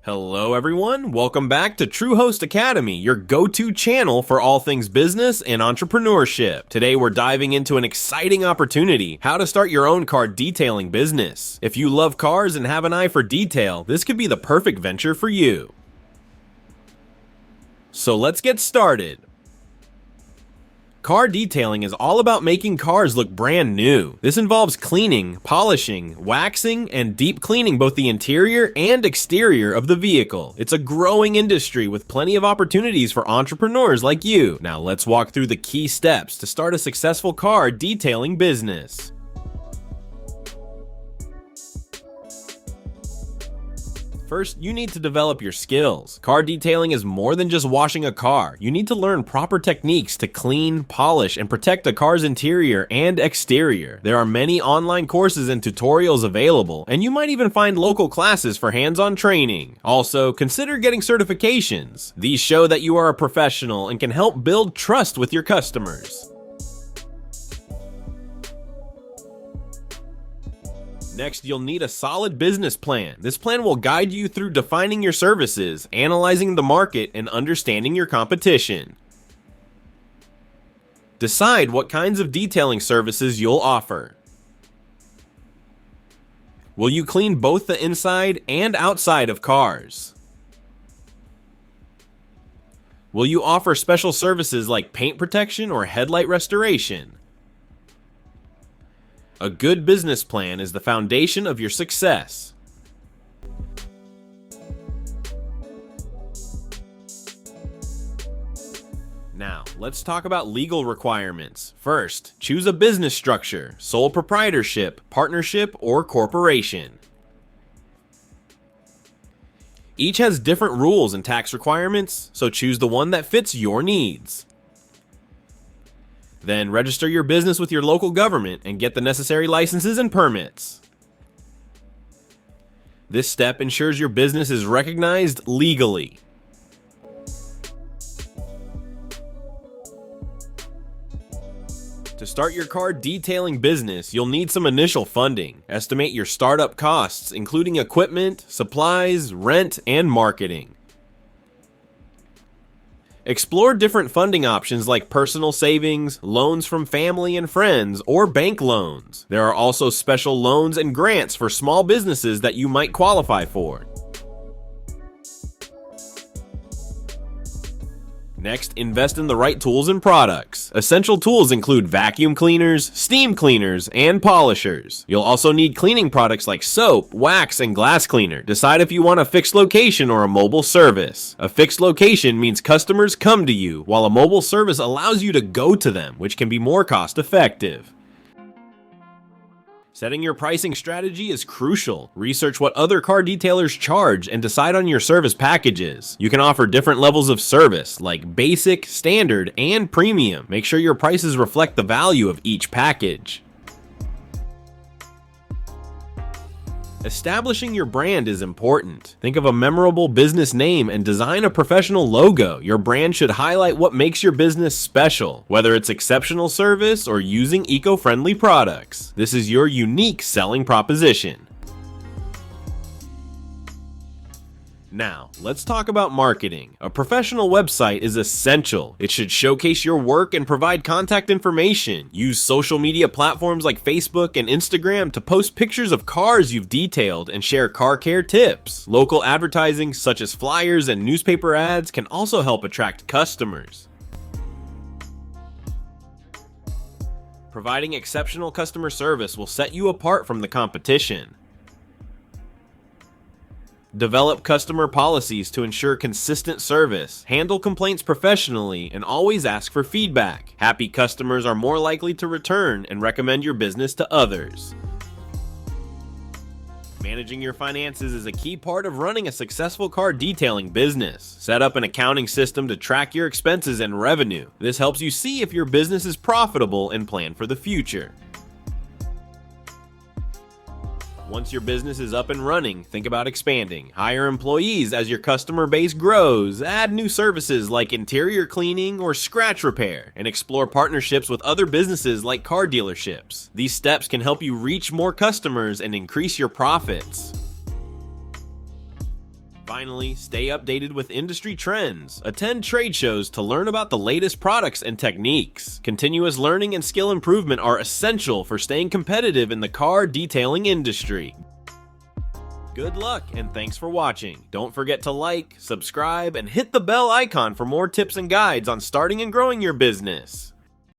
Hello everyone, welcome back to Truehost Academy, your go-to channel for all things business and entrepreneurship. Today we're diving into an exciting opportunity, how to start your own car detailing business. If you love cars and have an eye for detail, this could be the perfect venture for you. So let's get started. Car detailing is all about making cars look brand new. This involves cleaning, polishing, waxing, and deep cleaning both the interior and exterior of the vehicle. It's a growing industry with plenty of opportunities for entrepreneurs like you. Now let's walk through the key steps to start a successful car detailing business. First, you need to develop your skills. Car detailing is more than just washing a car. You need to learn proper techniques to clean, polish, and protect a car's interior and exterior. There are many online courses and tutorials available, and you might even find local classes for hands-on training. Also, consider getting certifications. These show that you are a professional and can help build trust with your customers. Next, you'll need a solid business plan. This plan will guide you through defining your services, analyzing the market, and understanding your competition. Decide what kinds of detailing services you'll offer. Will you clean both the inside and outside of cars? Will you offer special services like paint protection or headlight restoration? A good business plan is the foundation of your success. Now, let's talk about legal requirements. First, choose a business structure, sole proprietorship, partnership, or corporation. Each has different rules and tax requirements, so choose the one that fits your needs. Then register your business with your local government and get the necessary licenses and permits. This step ensures your business is recognized legally. To start your car detailing business, you'll need some initial funding. Estimate your startup costs, including equipment, supplies, rent, and marketing. Explore different funding options like personal savings, loans from family and friends, or bank loans. There are also special loans and grants for small businesses that you might qualify for. Next, invest in the right tools and products. Essential tools include vacuum cleaners, steam cleaners, and polishers. You'll also need cleaning products like soap, wax, and glass cleaner. Decide if you want a fixed location or a mobile service. A fixed location means customers come to you, while a mobile service allows you to go to them, which can be more cost-effective. Setting your pricing strategy is crucial. Research what other car detailers charge and decide on your service packages. You can offer different levels of service, like basic, standard, and premium. Make sure your prices reflect the value of each package. Establishing your brand is important. Think of a memorable business name and design a professional logo. Your brand should highlight what makes your business special, whether it's exceptional service or using eco-friendly products. This is your unique selling proposition. Now, let's talk about marketing. A professional website is essential. It should showcase your work and provide contact information. Use social media platforms like Facebook and Instagram to post pictures of cars you've detailed and share car care tips. Local advertising, such as flyers and newspaper ads, can also help attract customers. Providing exceptional customer service will set you apart from the competition. Develop customer policies to ensure consistent service. Handle complaints professionally and always ask for feedback. Happy customers are more likely to return and recommend your business to others. Managing your finances is a key part of running a successful car detailing business. Set up an accounting system to track your expenses and revenue. This helps you see if your business is profitable and plan for the future. Once your business is up and running, think about expanding. Hire employees as your customer base grows, add new services like interior cleaning or scratch repair, and explore partnerships with other businesses like car dealerships. These steps can help you reach more customers and increase your profits. Finally, stay updated with industry trends. Attend trade shows to learn about the latest products and techniques. Continuous learning and skill improvement are essential for staying competitive in the car detailing industry. Good luck and thanks for watching. Don't forget to like, subscribe, and hit the bell icon for more tips and guides on starting and growing your business.